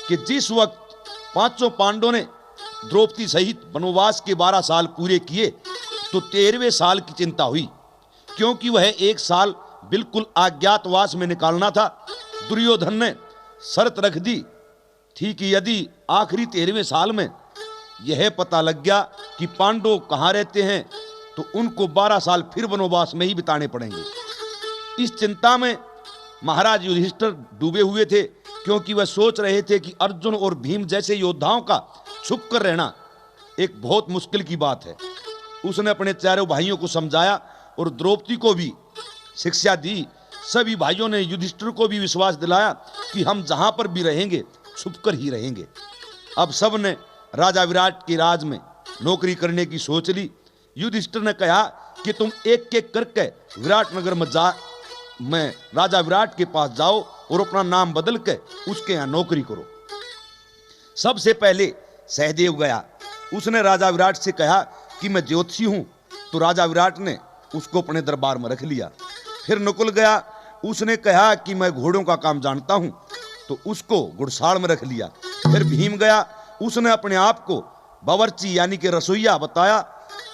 कि जिस वक्त पांचों पांडवों ने द्रौपदी सहित वनवास के 12 साल पूरे किए तो 13वें साल की चिंता हुई, क्योंकि वह 1 साल बिल्कुल अज्ञातवास में निकालना था। दुर्योधन ने शर्त रख दी थी कि यदि आखिरी 13वें साल में यह पता लग गया कि पांडव कहाँ रहते हैं तो उनको 12 साल फिर वनवास में ही बिताने पड़ेंगे। इस चिंता में महाराज युधिष्ठिर डूबे हुए थे, क्योंकि वह सोच रहे थे कि अर्जुन और भीम जैसे योद्धाओं का छुप कर रहना एक बहुत मुश्किल की बात है। उसने अपने चारों भाइयों को समझाया और द्रौपदी को भी शिक्षा दी। सभी भाइयों ने युधिष्ठिर को भी विश्वास दिलाया कि हम जहां पर भी रहेंगे छुपकर ही रहेंगे। अब सब ने राजा विराट के राज में नौकरी करने की सोच ली। युधिष्ठिर ने कहा कि तुम एक एक करके विराट नगर में राजा विराट के पास जाओ और अपना नाम बदल के उसके यहाँ नौकरी करो। सबसे पहले सहदेव गया। उसने राजा विराट से कहा कि मैं ज्योतिषी हूं, तो राजा विराट ने उसको अपने दरबार में रख लिया। फिर नकुल गया। उसने कहा कि मैं घोड़ों का काम जानता हूं, तो उसको घुड़साल में रख लिया। फिर भीम गया। उसने अपने आप को बावर्ची यानी कि रसोइया बताया,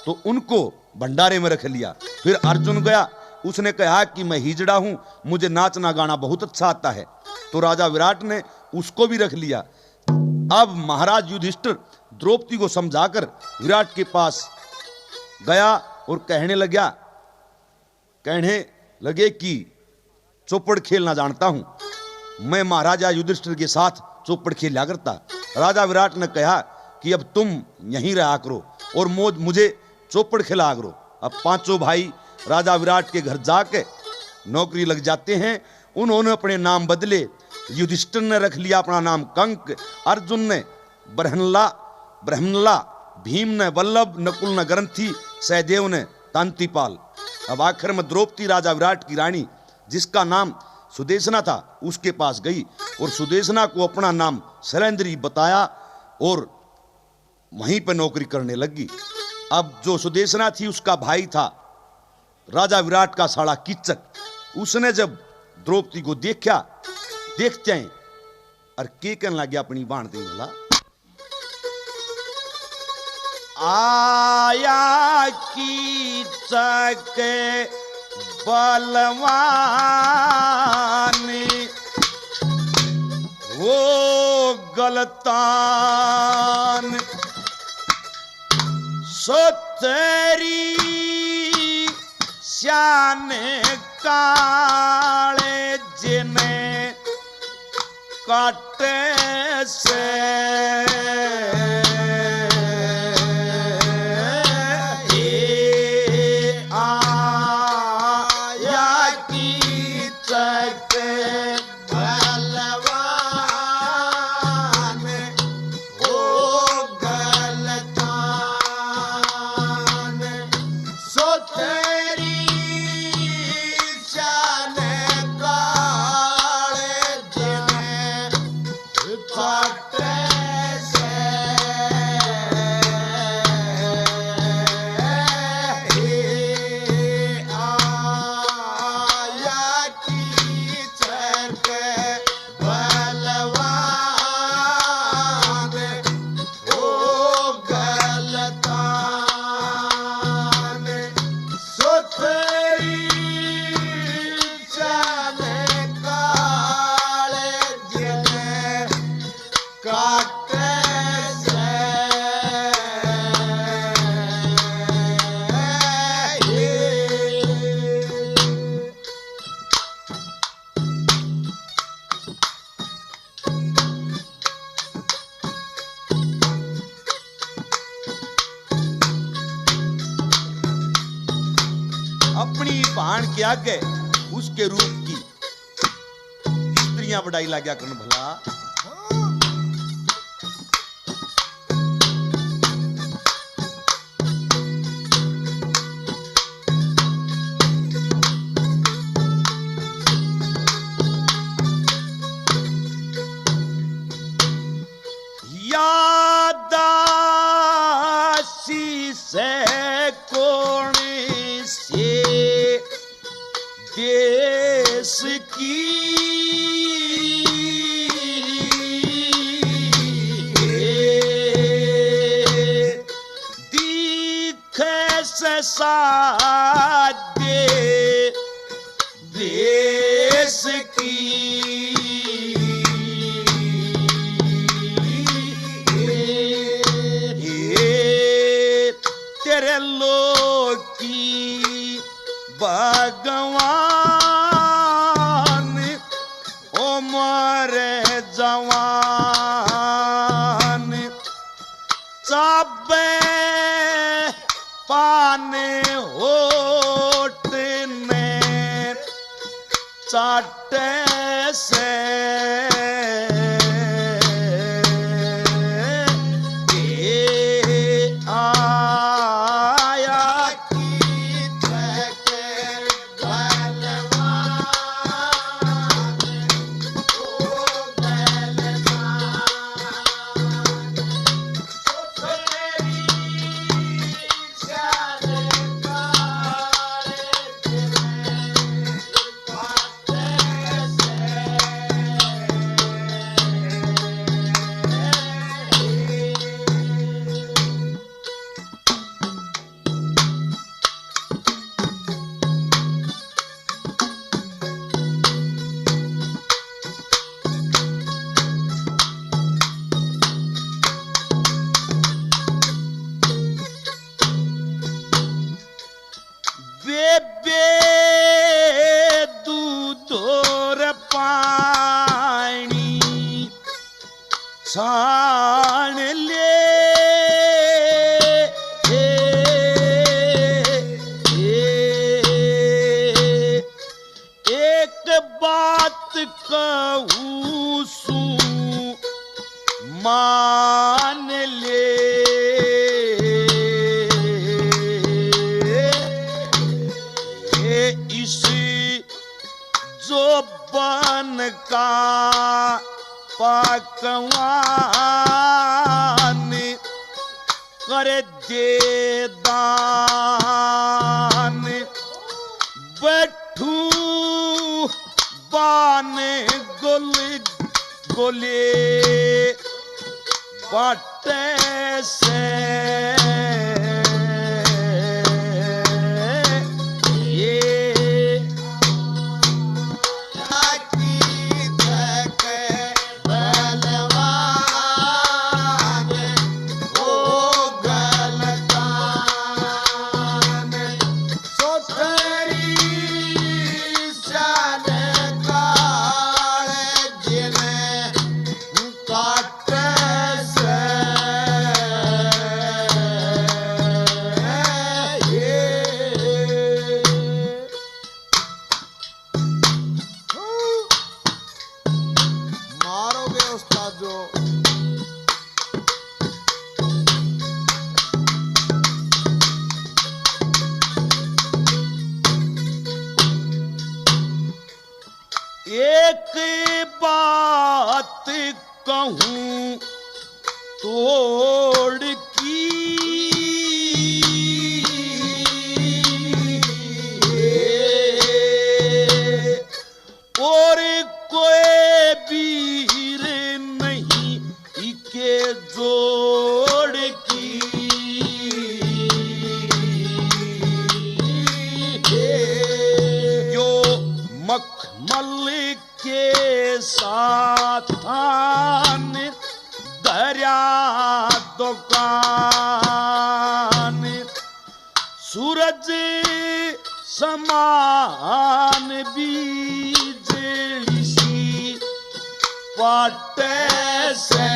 तो उनको भंडारे में रख लिया। फिर अर्जुन गया। उसने कहा कि मैं हिजड़ा हूं, मुझे नाचना गाना बहुत अच्छा आता है, तो राजा विराट ने उसको भी रख लिया। अब महाराज युधिष्ठिर द्रौपदी को समझाकर विराट के पास गया और कहने लगे कि चौपड़ खेलना जानता हूं, मैं महाराजा युधिष्ठिर के साथ चौपड़ खेला करता। राजा विराट ने कहा कि अब तुम यहीं रहा करो और मुझे चौपड़ खिला करो। अब पांचों भाई राजा विराट के घर जाके नौकरी लग जाते हैं। उन्होंने अपने नाम बदले। युधिष्ठिर ने रख लिया अपना नाम कंक, अर्जुन ने ब्रह्मला, भीम ने वल्लभ, नकुल ने ग्रंथी, सहदेव ने तांतिपाल। अब आखिर में द्रौपदी राजा विराट की रानी, जिसका नाम सुदेशना था, उसके पास गई और सुदेशना को अपना नाम शैलेंद्री बताया और वहीं पर नौकरी करने लगी। अब जो सुदेशना थी उसका भाई था राजा विराट का साला कीचक। उसने जब द्रौपदी को देखते हैं और के कहने लग गया अपनी बाण दे वाला, आया कीचक बलवान वो गलतान सो तेरी श्यान काले जिन्हें काटे से अपनी भाण के आगे उसके रूप की स्त्रियां बढ़ाई लाग्या करन भला। यादासी से कोणी से देश की जवान चाबे पाने होठ ने चाटे से छान ले एक बात कहूँ सू मान ले इस जो बन का पकवान करे दे दान बैठू बान गोले बाटे से एक बात कहूँ तोड़ की और कोई वीर नहीं इके जोड़ की जो मखमल के साथ दरिया दुकान सूरज समान बिजली सी पाटे से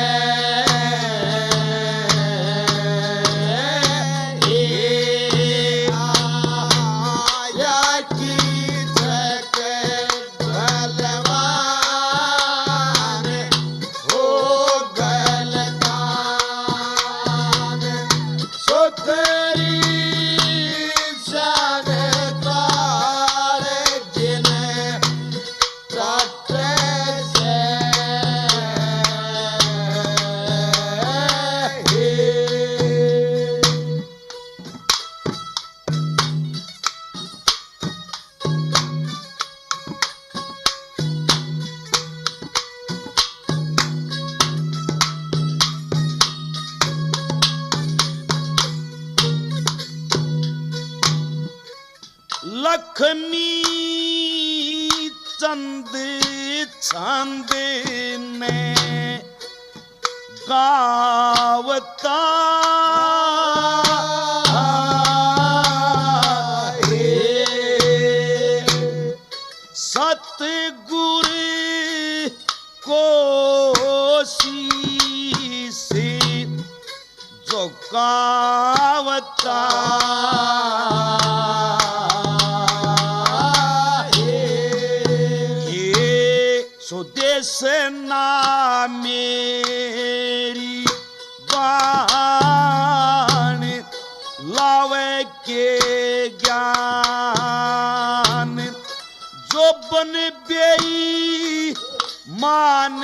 लक्ष्मी चंद छंद ने गावता सतगुरु को कावता स्वदेश ना मेरी बाण लावे के ज्ञान जो बन बेई मान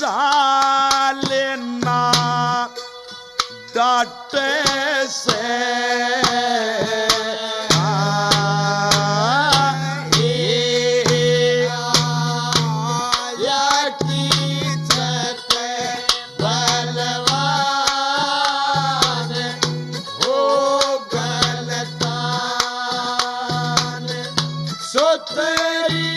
जालेना डाटे से तेरी